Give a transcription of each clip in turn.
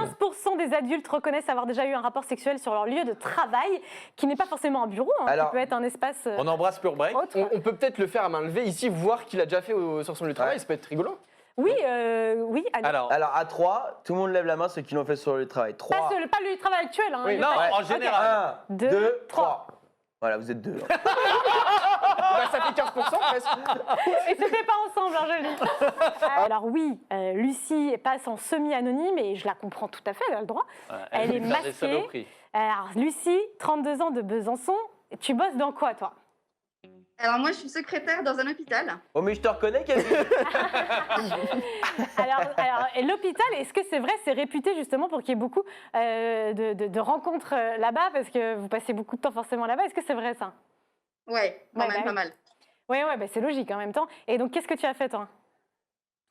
15% des adultes reconnaissent avoir déjà eu un rapport sexuel sur leur lieu de travail, qui n'est pas forcément un bureau, hein, Alors, qui peut être un espace On embrasse Pure Break. autre. On peut peut-être le faire à main levée ici, voir qu'il a déjà fait sur son lieu de travail, ça peut être rigolo. Oui, oui. allez. Alors, Alors, à 3, tout le monde lève la main, ceux qui l'ont fait sur le travail. 3. Pas le lieu de travail actuel. Hein, Oui, le non, lieu de travail. en général. 1, Deux, 2, trois. 3. Voilà, vous êtes 2. Bah, ça fait 15% presque. Et c'était pas ensemble, hein, je le dis. Alors oui, Lucie passe en semi-anonyme et je la comprends tout à fait, elle a le droit. Elle est veut faire des masquée. saloperies. Alors Lucie, 32 ans de Besançon, tu bosses dans quoi toi? Alors moi, je suis secrétaire dans un hôpital. Oh, mais je te reconnais, Camille. Alors, et l'hôpital, est-ce que c'est vrai, c'est réputé justement pour qu'il y ait beaucoup de rencontres là-bas, parce que vous passez beaucoup de temps forcément là-bas, est-ce que c'est vrai ça? Ouais, quand Ouais, même bah pas oui. mal. Oui, bah, c'est logique en même temps. Et donc, qu'est-ce que tu as fait toi?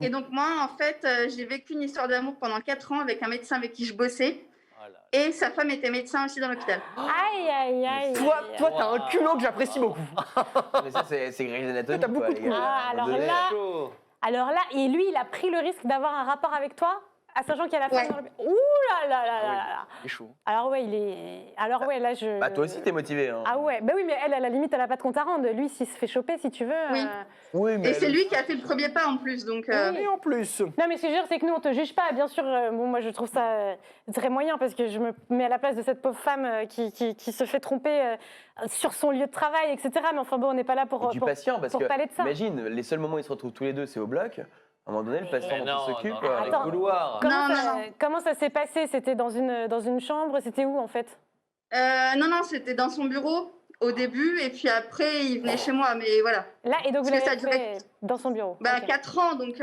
Et donc moi, en fait, j'ai vécu une histoire d'amour pendant 4 ans avec un médecin avec qui je bossais. Oh là là. Et sa femme était médecin aussi dans l'hôpital. Aïe, aïe, aïe. Toi, aïe, toi, aïe. t'as un culot que j'apprécie beaucoup. Mais ça, c'est Grey's Anatomy. T'as beaucoup quoi, de les gars. Ah, À un alors moment donné. là- Chaud. Alors là, et lui, il a pris le risque d'avoir un rapport avec toi, à sachant qu'il y a la femme Ouais. dans le... Ouh là là là là là. Il est chaud. Alors ouais, il est... Alors ouais, là, je... Bah, toi aussi, t'es motivé. Hein. Ah ouais, bah oui, mais elle, à la limite, elle a pas de compte à rendre. Lui, s'il se fait choper, si tu veux... Oui. Oui, mais. Et c'est lui qui a fait le premier pas en plus, donc... Et en plus. Non, mais ce que je veux dire, c'est que nous, on te juge pas. Bien sûr, bon, moi, je trouve ça très moyen, parce que je me mets à la place de cette pauvre femme qui se fait tromper sur son lieu de travail, etc. Mais enfin bon, on n'est pas là pour... Du pour- patient, parce pour que. parler de ça. Imagine, les seuls moments où ils se retrouvent tous les deux, c'est au bloc. À un moment donné, le patient Mais dont non, il s'occupe. dans les Attends. couloirs. Comment ça s'est passé? C'était dans une chambre? C'était où, en fait? Non, c'était dans son bureau au début, et puis après, il venait chez moi, mais voilà. Là, et donc vous Parce que l'avez ça a duré- fait dans son bureau? Bah, Ok. 4 ans, donc...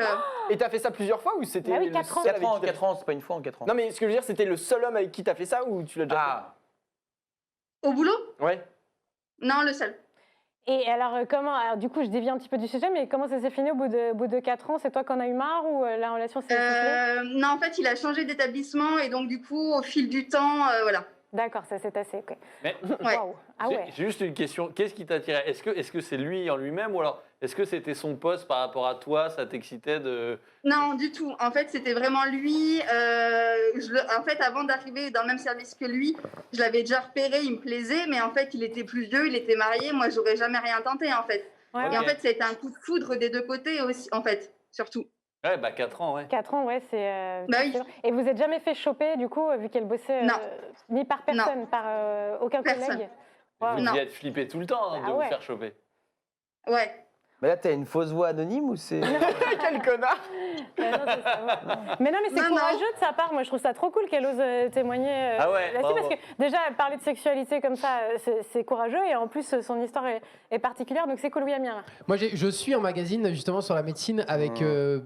Et t'as fait ça plusieurs fois ou c'était Bah oui, le 4 ans. seul 4 avec ans, qui t'as- 4 ans, c'est pas une fois en 4 ans. Non, mais ce que je veux dire, c'était le seul homme avec qui t'as fait ça ou tu l'as déjà Ah, Au boulot? fait Ouais. Non, le seul. Et alors, alors, du coup, je dévie un petit peu du sujet, mais comment ça s'est fini au bout de 4 ans? C'est toi qui en as eu marre ou la relation s'est essoufflée? Non, en fait, il a changé d'établissement, et donc du coup, au fil du temps, voilà. D'accord, ça s'est tassé. Ok. Mais Ouais. Waouh. Ah ouais. j'ai juste une question. Qu'est-ce qui t'attirait? Est-ce que c'est lui en lui-même ou alors est-ce que c'était son poste par rapport à toi? Ça t'excitait de... Non, du tout. En fait, c'était vraiment lui. En fait, avant d'arriver dans le même service que lui, je l'avais déjà repéré, il me plaisait, mais en fait, il était plus vieux, il était marié. Moi, j'aurais jamais rien tenté, en fait. Ouais, Et en Ok. fait, ça a été un coup de foudre des deux côtés aussi, en fait, surtout. Ouais, bah 4 ans, ouais. 4 ans, ouais, c'est. Bah oui. c'est vrai. Et vous êtes jamais fait choper, du coup, vu qu'elle bossait Non. ni par personne, par aucun Personne. collègue? Vous Wow. deviez Non. être flippé tout le temps hein, Ah de ouais. vous faire choper. Ouais. mais là, t'as une fausse voix anonyme ou c'est. Quel connard. Non, c'est ça, ouais. Mais non, mais c'est Non, courageux de sa part. Moi, je trouve ça trop cool qu'elle ose témoigner Ah ouais, là-dessus, bravo. parce que déjà, parler de sexualité comme ça, c'est courageux, et en plus, son histoire est particulière, donc c'est cool, oui, Amir. Moi, je suis en magazine justement sur la médecine avec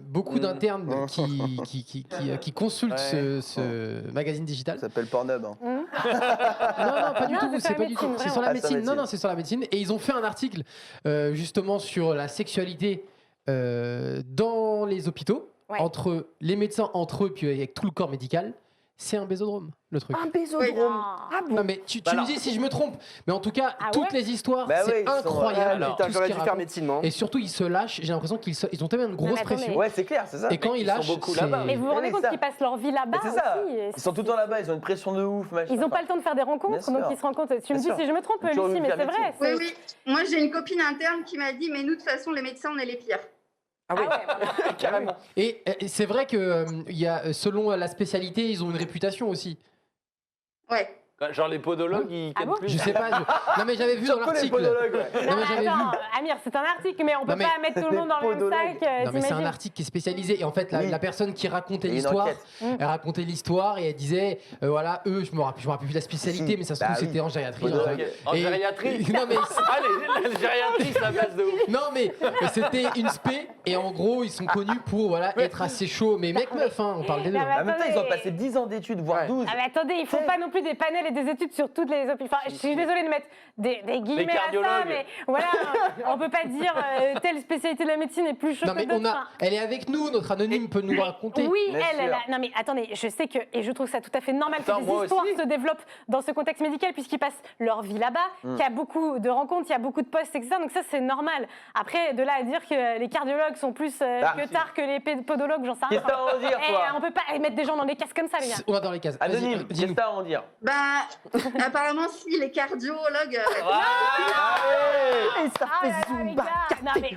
beaucoup d'internes qui consultent Ouais. ce magazine digital. Ça s'appelle Pornhub. Hein. Non, pas du Non, tout. c'est sur C'est la pas du tout. médecine, C'est sur la vraiment. Ah, sur la médecine. Non, médecine. non, c'est sur la médecine. Et ils ont fait un article justement sur la sexualité dans les hôpitaux, Ouais. entre les médecins entre eux, puis avec tout le corps médical. C'est un bésodrome, le truc. bésodrome. Ah, Non, mais tu me dis si je me trompe. Mais en tout cas, Ah toutes ouais les histoires, Bah c'est oui, ils sont- incroyable. Ah, putain, tout ce j'aurais qu'ils dû faire racontent. médecine, moi. Et surtout, ils se lâchent. J'ai l'impression ils ont tellement une grosse mais attendez. pression. Ouais, c'est clair, c'est ça. Et quand ils ils sont lâchent, beaucoup là-bas. Mais vous vous Ouais, rendez mais compte ça- qu'ils passent leur vie là-bas Mais c'est ça. aussi, et Ils sont tout le temps là-bas, ils ont une pression de ouf, machin. Ils n'ont pas le temps de faire des rencontres, Bien donc sûr. ils se rencontrent. Tu me Bien dis sûr. si je me trompe, Toujours Lucie, une mais c'est faire vrai. Oui, c'est- oui. Moi, j'ai une copine interne qui m'a dit, mais nous, de toute façon, les médecins, on est les pires. Ah oui, carrément. Et c'est vrai que il y a, selon la spécialité, ils ont une réputation aussi. Ouais. Genre les podologues, ils Ah quittent bon plus. Je sais pas. Non mais j'avais vu dans Surtout les l'article. podologues, ouais. Non, mais j'avais mais attends, Amir, c'est un article, mais on peut Non, mais- pas mettre tout le monde dans le même podologues. sac. Non mais c'est un t'imagines. article qui est spécialisé et en fait Oui. la personne qui racontait Il y a une l'histoire, enquête. elle racontait l'histoire et elle disait voilà eux je me rappelle plus de la spécialité Si. mais ça se Bah trouve oui. c'était en gériatrie. Podologue. En Et- gériatrie. Non mais Ah, la gériatrie, ça passe de ouf. non mais c'était une spé et en gros ils sont connus pour voilà être assez chauds mais mec meuf hein, on parle des deux. Non, mais En même temps, ils ont attendez. passé 10 ans d'études, voire Ouais. 12. Ah, mais attendez, il faut pas non plus des panels et des études sur toutes les opinions. Enfin, je suis désolée de mettre des guillemets à ça, cardiologues. mais voilà, on peut pas dire telle spécialité de la médecine est plus chaude Non, mais que d'autres. Enfin, elle est avec nous, notre anonyme peut nous raconter. oui, Bien elle sûr. a... Non mais attendez, je sais que, et je trouve ça tout à fait normal Attends, que moi des histoires aussi. se développent dans ce contexte médical puisqu'ils passent leur vie là-bas, qu'il y a beaucoup de rencontres, il y a beaucoup de postes, etc. Donc ça, c'est normal. Après, de là à dire que les cardiologues sont plus que tard que les podologues, j'en sais rien. Qu'est-ce que t'as à en dire, toi On peut pas mettre des gens dans des cases comme ça, les gars. On va dans les cases. Vas-y, Anonyme, qu'est-ce dis-nous. que t'as à en dire? Ben, apparemment, si, les cardiologues. Ah, allez Ah là là, les gars. Non, mais